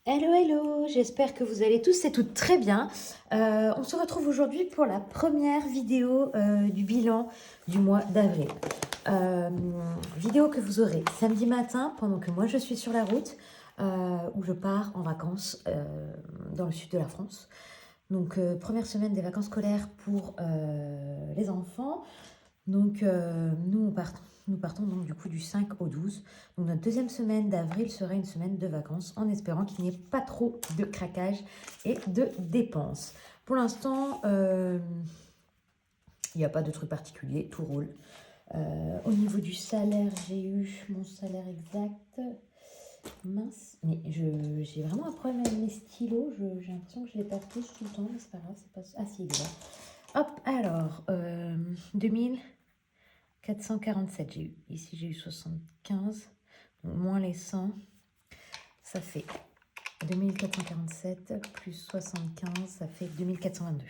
Hello, hello, j'espère que vous allez tous et toutes très bien. On se retrouve aujourd'hui pour la première vidéo du bilan du mois d'avril. Vidéo que vous aurez samedi matin pendant que moi je suis sur la route où je pars en vacances dans le sud de la France. Donc première semaine des vacances scolaires pour les enfants. Donc nous partons donc du coup du 5 au 12. Donc notre deuxième semaine d'avril sera une semaine de vacances en espérant qu'il n'y ait pas trop de craquage et de dépenses. Pour l'instant, il n'y a pas de truc particulier, tout roule. Au niveau du salaire, j'ai eu mon salaire exact. Mince, mais j'ai vraiment un problème avec mes stylos. J'ai l'impression que je les tape tous tout le temps, mais c'est pas grave, c'est pas... Ah si, il est là. Hop, alors, 2447 j'ai eu. Ici, j'ai eu 75. Donc, moins les 100, ça fait 2447 plus 75, ça fait 2422.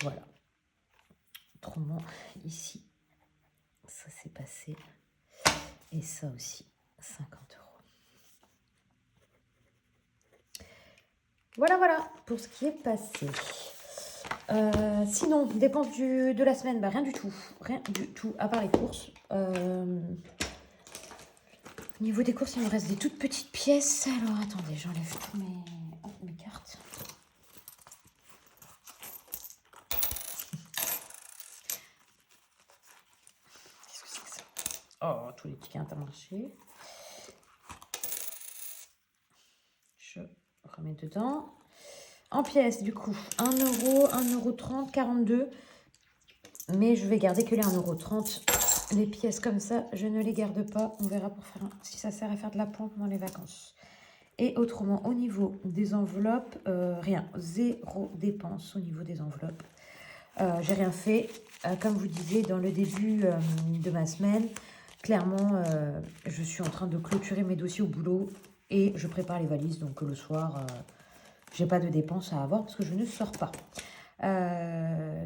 Voilà. Autrement, ici, ça s'est passé. Et ça aussi, 50 euros. Voilà, voilà, pour ce qui est passé. Sinon, dépenses de la semaine, bah, rien du tout. Rien du tout, à part les courses. Au niveau des courses, il me reste des toutes petites pièces. Alors, attendez, j'enlève tous mes cartes. Qu'est-ce que c'est que ça? Oh, tous les tickets Intermarché. Je remets dedans. En pièces, du coup, 1 euro, 1,30 €, 42. Mais je vais garder que les 1,30 €. Les pièces comme ça, je ne les garde pas. On verra pour faire si ça sert à faire de la pompe pendant les vacances. Et autrement, au niveau des enveloppes, rien. Zéro dépense au niveau des enveloppes. J'ai rien fait. Comme vous disiez dans le début de ma semaine, clairement, je suis en train de clôturer mes dossiers au boulot et je prépare les valises. Donc le soir, j'ai pas de dépenses à avoir parce que je ne sors pas.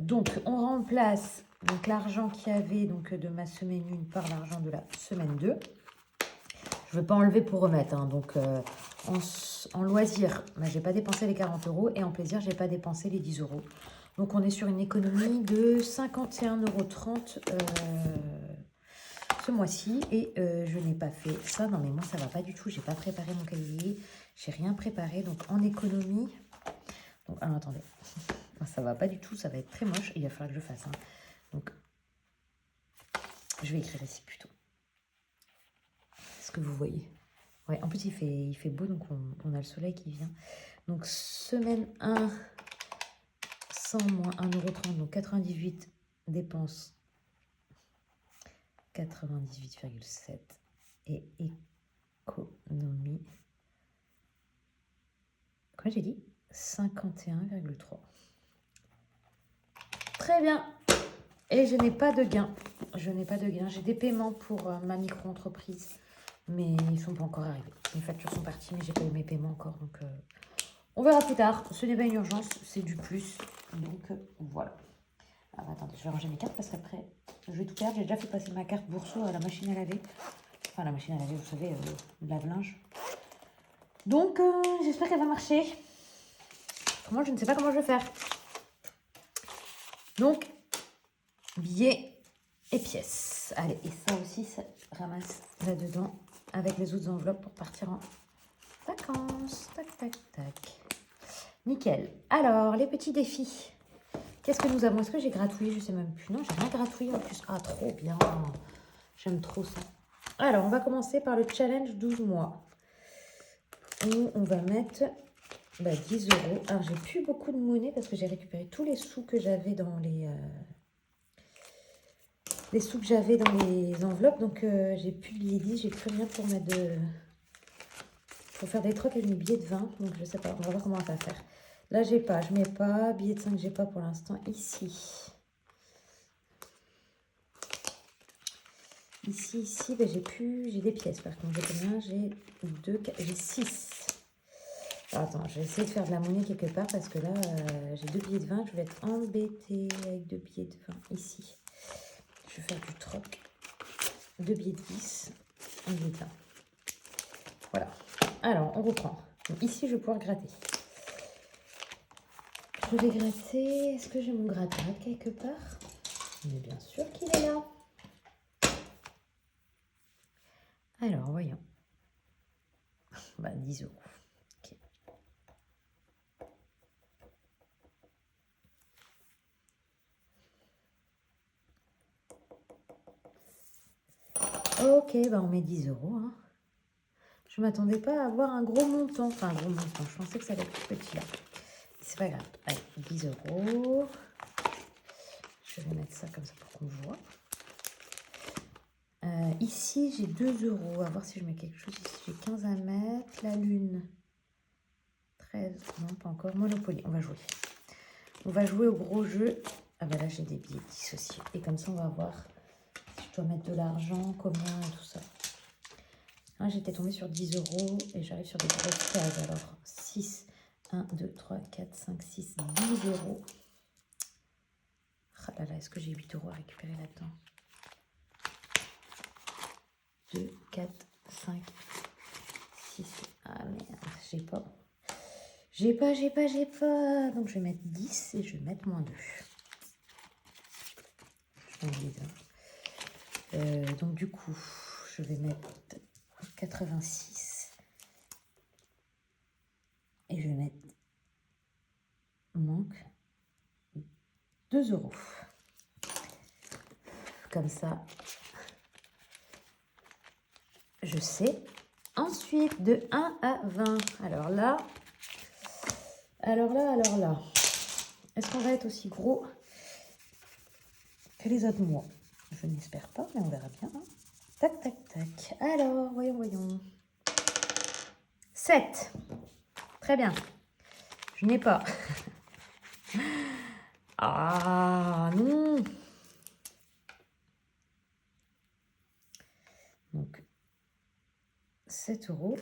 Donc on remplace donc l'argent qu'il y avait donc de ma semaine 1 par l'argent de la semaine 2. Je ne vais pas enlever pour remettre. Hein. Donc en loisir, bah, j'ai pas dépensé les 40 € et en plaisir, j'ai pas dépensé les 10 €. Donc on est sur une économie de 51,30 € ce mois-ci et je n'ai pas fait ça. Non mais moi ça va pas du tout. J'ai pas préparé mon cahier, j'ai rien préparé. Donc en économie, donc alors attendez. Ça va pas du tout, ça va être très moche. Il va falloir que je le fasse. Hein. Donc, je vais écrire ici plutôt. Est-ce que vous voyez? Ouais, en plus, il fait beau, donc on a le soleil qui vient. Donc, semaine 1, 100 moins 1,30 €, donc 98 dépenses. 98,7 et économie. Comment j'ai dit? 51,3. Très bien. Et je n'ai pas de gain. Je n'ai pas de gain. J'ai des paiements pour ma micro-entreprise, mais ils ne sont pas encore arrivés. Les factures sont parties, mais j'ai pas eu mes paiements encore. Donc, on verra plus tard. Ce n'est pas une urgence, c'est du plus. Donc, voilà. Alors, attendez, je vais ranger mes cartes parce qu'après, je vais tout perdre. J'ai déjà fait passer ma carte Bourseau à la machine à laver. Enfin, la machine à laver, vous savez, le lave-linge. Donc, j'espère qu'elle va marcher. Moi, je ne sais pas comment je vais faire. Donc, billets et pièces. Allez, et ça aussi, ça ramasse là-dedans avec les autres enveloppes pour partir en vacances. Tac, tac, tac. Nickel. Alors, les petits défis. Qu'est-ce que nous avons? Est-ce que j'ai gratouillé? Je sais même plus. Non, j'ai rien gratouillé en plus. Ah, trop bien. J'aime trop ça. Alors, on va commencer par le challenge 12 mois. Où on va mettre 10 €. Alors, j'ai plus beaucoup de monnaie parce que j'ai récupéré tous les sous que j'avais dans les sous que j'avais dans les enveloppes. Donc, j'ai plus de billets 10, j'ai plus rien pour mettre pour faire des trocs avec mes billets de 20. Donc, je sais pas, on va voir comment on va faire. Là, j'ai pas, je mets pas. Billet de 5, j'ai pas pour l'instant. Ici, ben, j'ai plus, j'ai des pièces par contre. J'ai combien? J'ai 2, j'ai 6. Alors, attends, je vais essayer de faire de la monnaie quelque part parce que là, j'ai 2 billets de 20. Je vais être embêtée avec 2 billets de 20 ici. Je vais faire du troc. 2 billets de 10. Il est là. Voilà. Alors, on reprend. Donc, ici, je vais pouvoir gratter. Je vais gratter. Est-ce que j'ai mon gratin quelque part? Mais bien sûr qu'il est là. Alors, voyons. 10 euros. Ok. Ok, on met 10 euros. Hein. Je ne m'attendais pas à avoir un gros montant. Enfin, un gros montant. Je pensais que ça allait être plus petit là. C'est pas grave. Allez, 10 euros. Je vais mettre ça comme ça pour qu'on voit. Ici, j'ai 2 euros. On va voir si je mets quelque chose. Ici, j'ai 15 à mettre. La lune. 13. Non, pas encore. Monopoly. On va jouer. On va jouer au gros jeu. Ah ben là, j'ai des billets dissociés. Et comme ça, on va voir si je dois mettre de l'argent, combien et tout ça. Là, j'étais tombée sur 10 euros et j'arrive sur des grosses cases. Alors, 6, 1, 2, 3, 4, 5, 6, 12 euros. Ah là là, est-ce que j'ai 8 euros à récupérer là-dedans? 2, 4, 5, 6. Ah merde, j'ai pas. J'ai pas. Donc, je vais mettre 10 et je vais mettre moins 2. Je m'enlève là. Donc, du coup, je vais mettre 86. Et je vais mettre manque 2 euros. Comme ça, je sais. Ensuite, de 1 à 20. Alors là. Est-ce qu'on va être aussi gros que les autres mois? Je n'espère pas, mais on verra bien. Hein. Tac, tac, tac. Alors, voyons. 7. Très bien. Je n'ai pas. Ah non. Donc, 7 euros.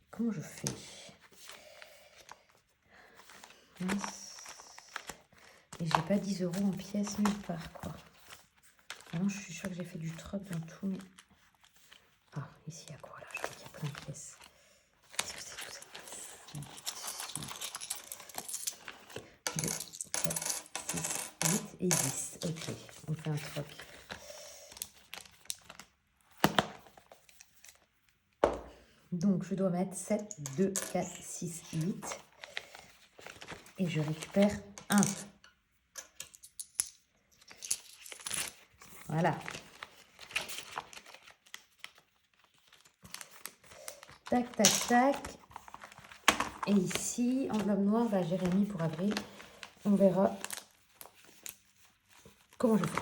Comment je fais? Et j'ai pas 10 euros en pièces nulle part, quoi. Non, je suis sûre que j'ai fait du troc dans tout, mais... Ah, ici, il y a quoi, là? Je vois qu'il y a plein de pièces. Qu'est-ce que c'est tout ça? 2, 4, 6, 8 et 10. Ok, on fait un troc. Donc, je dois mettre 7, 2, 4, 6, 8. Et je récupère 1. Voilà. Tac, tac, tac. Et ici, enveloppe noire, Jérémy pour avril. On verra comment je fais.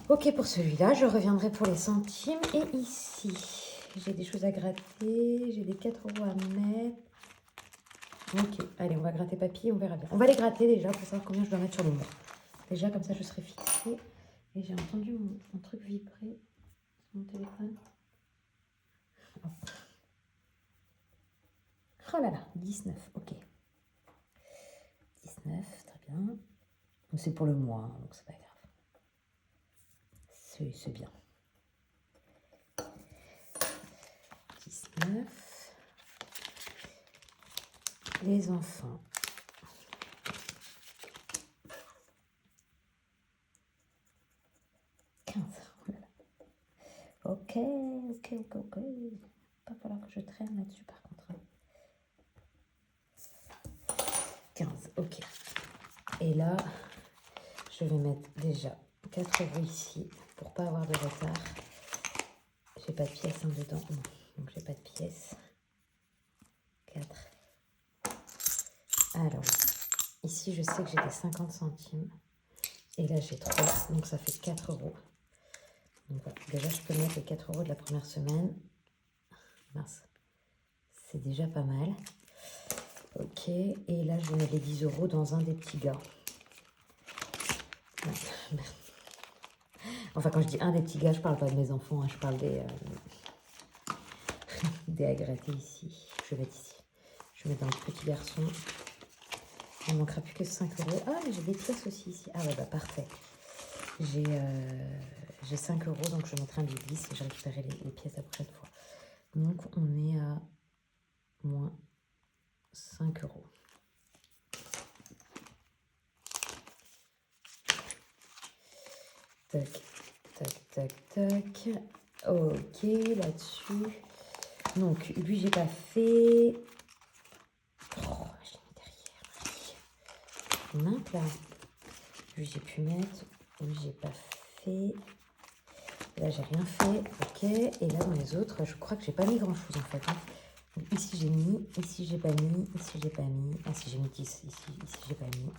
Ok, pour celui-là, je reviendrai pour les centimes. Et ici, j'ai des choses à gratter. J'ai des 4 euros à mettre. Ok, allez, on va gratter papier, on verra bien. On va les gratter déjà pour savoir combien je dois mettre sur le mois. Déjà, comme ça, je serai fixée. Et j'ai entendu mon truc vibrer sur mon téléphone. Oh là là, 19, ok. 19, très bien. C'est pour le mois, hein, donc c'est pas grave. C'est bien. 19. Les enfants. Ok. Pas falloir que je traîne là-dessus par contre. 15, ok. Et là, je vais mettre déjà 4 euros ici pour pas avoir de retard. J'ai pas de pièces dedans. Non, donc j'ai pas de pièces. 4. Alors, ici, je sais que j'ai des 50 centimes. Et là, j'ai 3, donc ça fait 4 euros. Donc voilà, déjà, je peux mettre les 4 euros de la première semaine. Mince, c'est déjà pas mal. Ok, et là, je vais mettre les 10 euros dans un des petits gars. Enfin, quand je dis un des petits gars, je parle pas de mes enfants, hein, je parle des à gratter ici. Je vais mettre ici. Je vais mettre dans le petit garçon. Il ne manquera plus que 5 euros. Ah, mais j'ai des pièces aussi ici. Ah ouais, bah parfait. J'ai J'ai 5 euros, donc je mettrai un billet 10 et je récupérerai les pièces la prochaine fois. Donc on est à moins 5 euros. Tac, tac, tac, tac. Ok, là-dessus. Donc, lui, j'ai pas fait. Oh, je l'ai mis derrière. Mince, là. Lui, j'ai pu mettre. Lui, j'ai pas fait. Là, j'ai rien fait. Ok. Et là, dans les autres, je crois que j'ai pas mis grand-chose, en fait. Hein. Donc, ici, j'ai mis. Ici, j'ai pas mis. Ici, j'ai pas mis. Ah, si, j'ai mis 10. Ici, j'ai pas mis.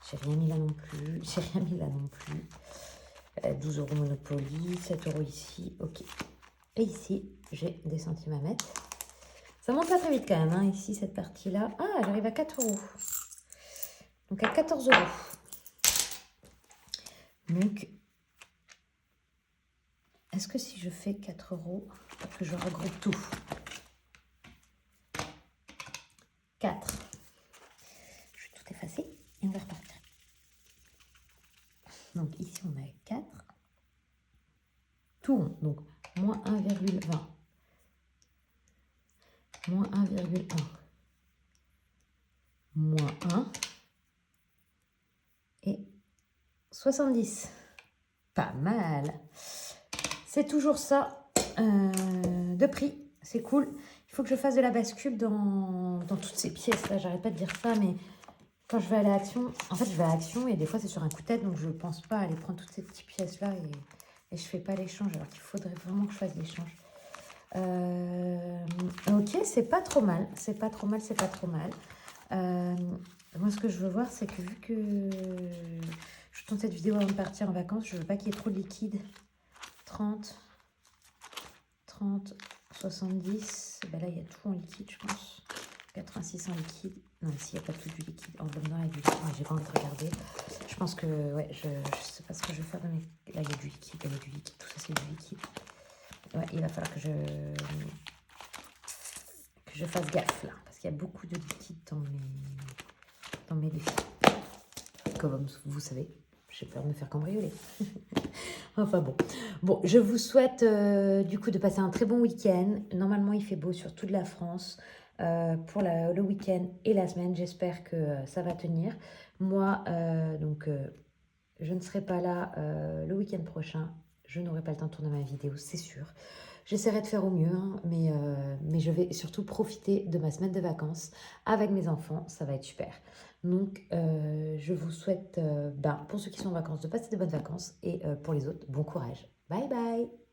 J'ai rien mis là non plus. J'ai rien mis là non plus. 12 euros Monopoly. 7 euros ici. Ok. Et ici, j'ai des centimes à mettre. Ça monte pas très vite quand même, hein, ici, cette partie-là. Ah, j'arrive à 4 euros. Donc à 14 euros. Donc, est-ce que si je fais 4 euros, pour que je regroupe tout 4. Je vais tout effacer et on va repartir. Donc ici, on a 4. Tout rond. Donc, moins 1,20. Moins 1,1. Moins 1. Et 70. Pas mal. C'est toujours ça de prix. C'est cool. Il faut que je fasse de la bascule dans toutes ces pièces là. J'arrête pas de dire ça, mais quand je vais aller à Action, en fait je vais à Action et des fois c'est sur un coup de tête, donc je ne pense pas aller prendre toutes ces petites pièces là et je fais pas l'échange alors qu'il faudrait vraiment que je fasse l'échange. Ok, c'est pas trop mal. C'est pas trop mal, c'est pas trop mal. Moi ce que je veux voir c'est que vu que je tourne cette vidéo avant de partir en vacances, je veux pas qu'il y ait trop de liquide. 30, 30, 70. Ben là, il y a tout en liquide, je pense. 86 en liquide. Non, ici, il n'y a pas tout du liquide. En dedans, il y a du liquide, mais j'ai pas envie de regarder. Je pense que, ouais, je sais pas ce que je vais faire de mes... Là, il y a du liquide, il y a du liquide. Tout ça, c'est du liquide. Ouais, il va falloir que je fasse gaffe, là. Parce qu'il y a beaucoup de liquide dans mes défis. Comme vous savez, j'ai peur de me faire cambrioler. Enfin bon. Bon, je vous souhaite du coup de passer un très bon week-end. Normalement, il fait beau sur toute la France pour le week-end et la semaine. J'espère que ça va tenir. Moi, je ne serai pas là le week-end prochain. Je n'aurai pas le temps de tourner ma vidéo, c'est sûr. J'essaierai de faire au mieux, hein, mais je vais surtout profiter de ma semaine de vacances avec mes enfants. Ça va être super. Donc, je vous souhaite, pour ceux qui sont en vacances, de passer de bonnes vacances et pour les autres, bon courage. Bye bye!